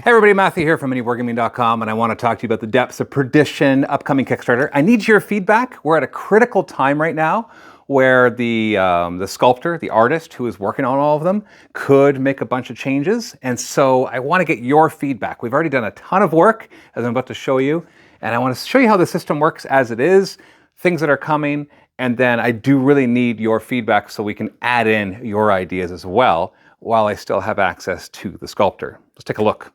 Hey everybody, Matthew here from wargaming.com, and I want to talk to you about the Depths of Perdition upcoming Kickstarter. I need your feedback. We're at a critical time right now where the sculptor, the artist who is working on all of them, could make a bunch of changes. And so I want to get your feedback. We've already done a ton of work, as I'm about to show you, and I want to show you how the system works as it is, things that are coming, and then I do really need your feedback so we can add in your ideas as well while I still have access to the sculptor. Let's take a look.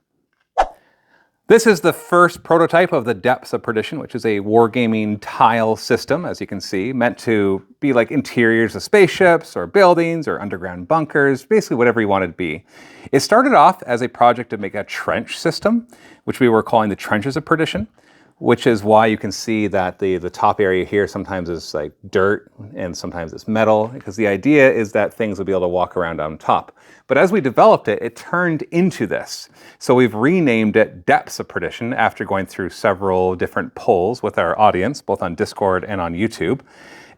This is the first prototype of the Depths of Perdition, which is a wargaming tile system, as you can see, meant to be like interiors of spaceships or buildings or underground bunkers, basically whatever you want it to be. It started off as a project to make a trench system, which we were calling the Trenches of Perdition, which is why you can see that the top area here sometimes is like dirt and sometimes it's metal, because the idea is that things will be able to walk around on top. But as we developed it, it turned into this. So we've renamed it Depths of Perdition after going through several different polls with our audience, both on Discord and on YouTube.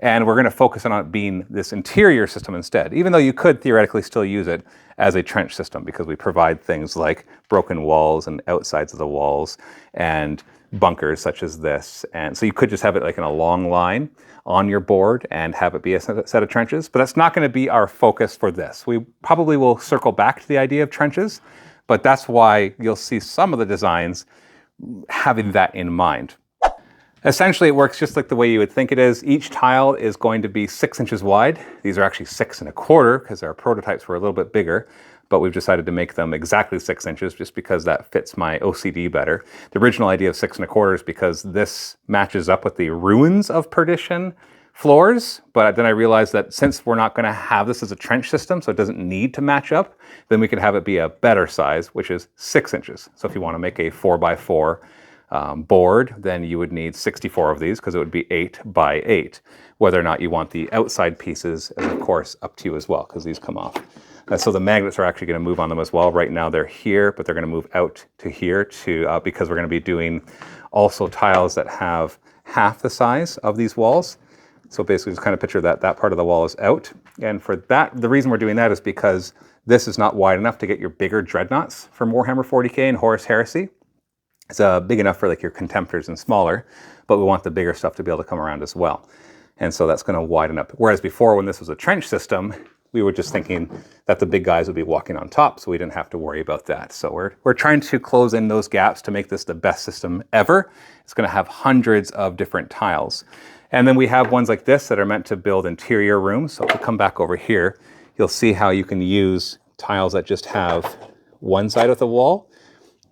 And we're going to focus on it being this interior system instead, even though you could theoretically still use it as a trench system because we provide things like broken walls and outsides of the walls and bunkers such as this. And so you could just have it like in a long line on your board and have it be a set of trenches, but that's not going to be our focus for this. We probably will circle back to the idea of trenches, but that's why you'll see some of the designs having that in mind. Essentially, it works just like the way you would think it is. Each tile is going to be 6 inches wide. These are actually 6 1/4 because our prototypes were a little bit bigger, but we've decided to make them exactly 6 inches just because that fits my OCD better. The original idea of 6 1/4 is because this matches up with the Ruins of Perdition floors, but then I realized that since we're not going to have this as a trench system, so it doesn't need to match up, then we could have it be a better size, which is 6 inches. So if you want to make a 4x4 board, then you would need 64 of these because it would be 8 by 8. Whether or not you want the outside pieces is of course up to you as well because these come off. So the magnets are actually going to move on them as well. Right now they're here, but they're going to move out to here to because we're going to be doing also tiles that have half the size of these walls. So basically just kind of picture that part of the wall is out. And for that, the reason we're doing that is because this is not wide enough to get your bigger dreadnoughts from Warhammer 40k and Horus Heresy. It's big enough for like your Contemptors and smaller, but we want the bigger stuff to be able to come around as well. And so that's going to widen up. Whereas before, when this was a trench system, we were just thinking that the big guys would be walking on top, so we didn't have to worry about that. So we're trying to close in those gaps to make this the best system ever. It's going to have hundreds of different tiles. And then we have ones like this that are meant to build interior rooms. So if we come back over here, you'll see how you can use tiles that just have one side of the wall,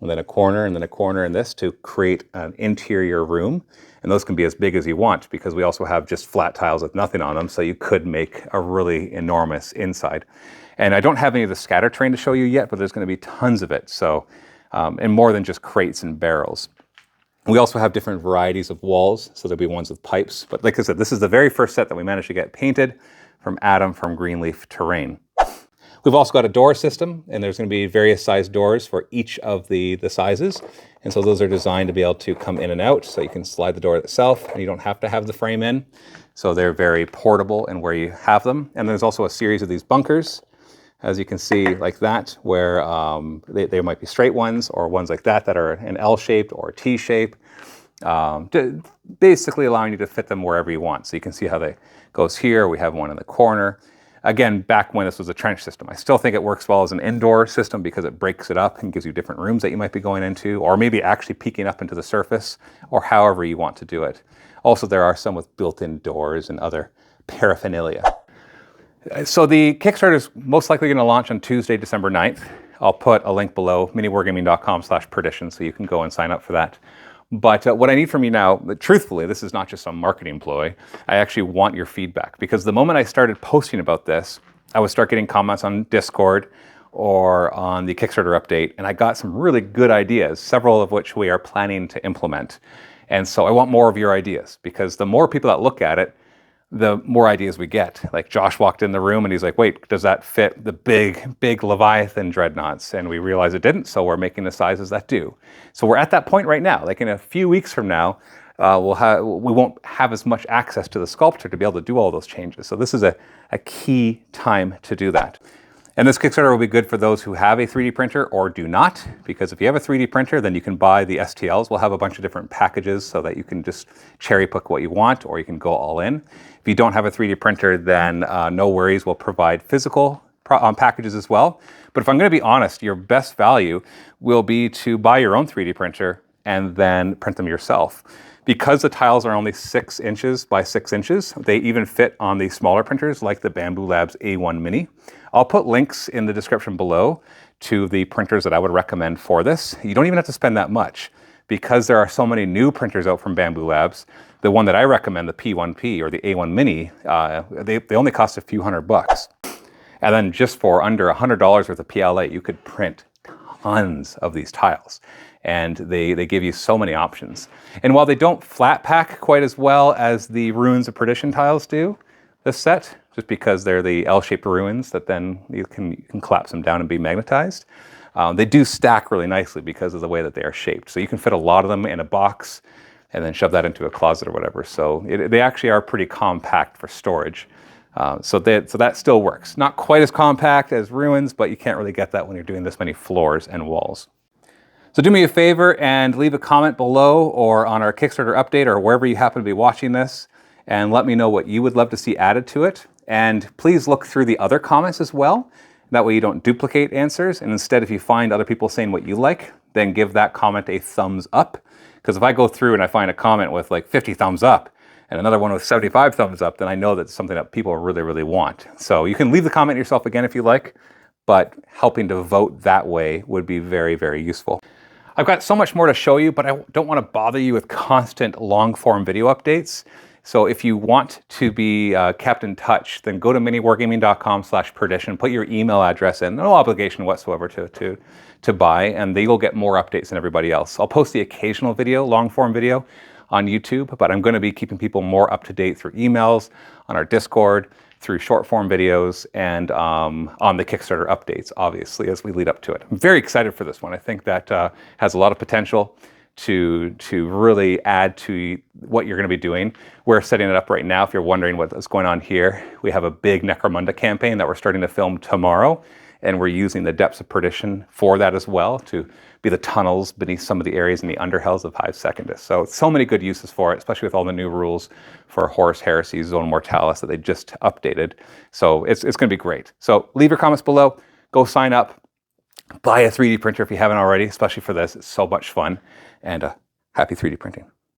and then a corner, and then a corner in this to create an interior room. And those can be as big as you want because we also have just flat tiles with nothing on them, so you could make a really enormous inside. And I don't have any of the scatter terrain to show you yet, but there's going to be tons of it. So, and more than just crates and barrels. We also have different varieties of walls, so there'll be ones with pipes. But like I said, this is the very first set that we managed to get painted from Adam from Greenleaf Terrain. We've also got a door system, and there's going to be various size doors for each of the sizes. And so those are designed to be able to come in and out, so you can slide the door itself, and you don't have to have the frame in. So they're very portable in where you have them. And there's also a series of these bunkers, as you can see, like that, where they might be straight ones, or ones like that that are an L-shaped or a T-shape, basically allowing you to fit them wherever you want. So you can see how they goes here. We have one in the corner. Again, back when this was a trench system. I still think it works well as an indoor system because it breaks it up and gives you different rooms that you might be going into, or maybe actually peeking up into the surface, or however you want to do it. Also, there are some with built-in doors and other paraphernalia. So the Kickstarter is most likely going to launch on Tuesday, December 9th. I'll put a link below, miniwargaming.com/perdition, so you can go and sign up for that. But what I need from you now, truthfully, this is not just some marketing ploy. I actually want your feedback, because the moment I started posting about this, I would start getting comments on Discord or on the Kickstarter update, and I got some really good ideas, several of which we are planning to implement. And so I want more of your ideas, because the more people that look at it, the more ideas we get. Like Josh walked in the room and he's like, wait, does that fit the big Leviathan dreadnoughts? And we realized it didn't, so we're making the sizes that do. So we're at that point right now. Like in a few weeks from now, we won't have as much access to the sculptor to be able to do all those changes. So this is a key time to do that. And this Kickstarter will be good for those who have a 3D printer or do not, because if you have a 3D printer, then you can buy the STLs. We'll have a bunch of different packages so that you can just cherry pick what you want, or you can go all in. If you don't have a 3D printer, then no worries, we'll provide physical packages as well. But if I'm going to be honest, your best value will be to buy your own 3D printer and then print them yourself. Because the tiles are only 6 inches by 6 inches, they even fit on the smaller printers like the Bambu Labs A1 Mini. I'll put links in the description below to the printers that I would recommend for this. You don't even have to spend that much. Because there are so many new printers out from Bambu Labs, the one that I recommend, the P1P or the A1 Mini, they only cost a few $100. And then just for under $100 worth of PLA, you could print tons of these tiles. And they give you so many options. And while they don't flat pack quite as well as the Ruins of Perdition tiles do, this set, just because they're the L-shaped ruins that then you can collapse them down and be magnetized, they do stack really nicely because of the way that they are shaped. So you can fit a lot of them in a box and then shove that into a closet or whatever. So they actually are pretty compact for storage. So that still works. Not quite as compact as Ruins, but you can't really get that when you're doing this many floors and walls. So do me a favor and leave a comment below or on our Kickstarter update or wherever you happen to be watching this, and let me know what you would love to see added to it. And please look through the other comments as well. That way you don't duplicate answers, and instead if you find other people saying what you like, then give that comment a thumbs up. Because if I go through and I find a comment with like 50 thumbs up and another one with 75 thumbs up, then I know that's something that people really, really want. So you can leave the comment yourself again if you like, but helping to vote that way would be very, very useful. I've got so much more to show you, but I don't want to bother you with constant long-form video updates. So if you want to be kept in touch, then go to miniwargaming.com/perdition, put your email address in, no obligation whatsoever to buy, and they will get more updates than everybody else. I'll post the occasional video, long-form video, on YouTube, but I'm going to be keeping people more up to date through emails, on our Discord, through short-form videos, and on the Kickstarter updates, obviously, as we lead up to it. I'm very excited for this one. I think that has a lot of potential to really add to what you're going to be doing. We're setting it up right now. If you're wondering what is going on here, we have a big Necromunda campaign that we're starting to film tomorrow, and we're using the Depths of Perdition for that as well, to be the tunnels beneath some of the areas in the underhells of Hive Secundus. So many good uses for it, especially with all the new rules for Horus Heresy, Zone Mortalis that they just updated. So it's going to be great. So leave your comments below, go sign up, buy a 3D printer if you haven't already, especially for this. It's so much fun, and happy 3D printing.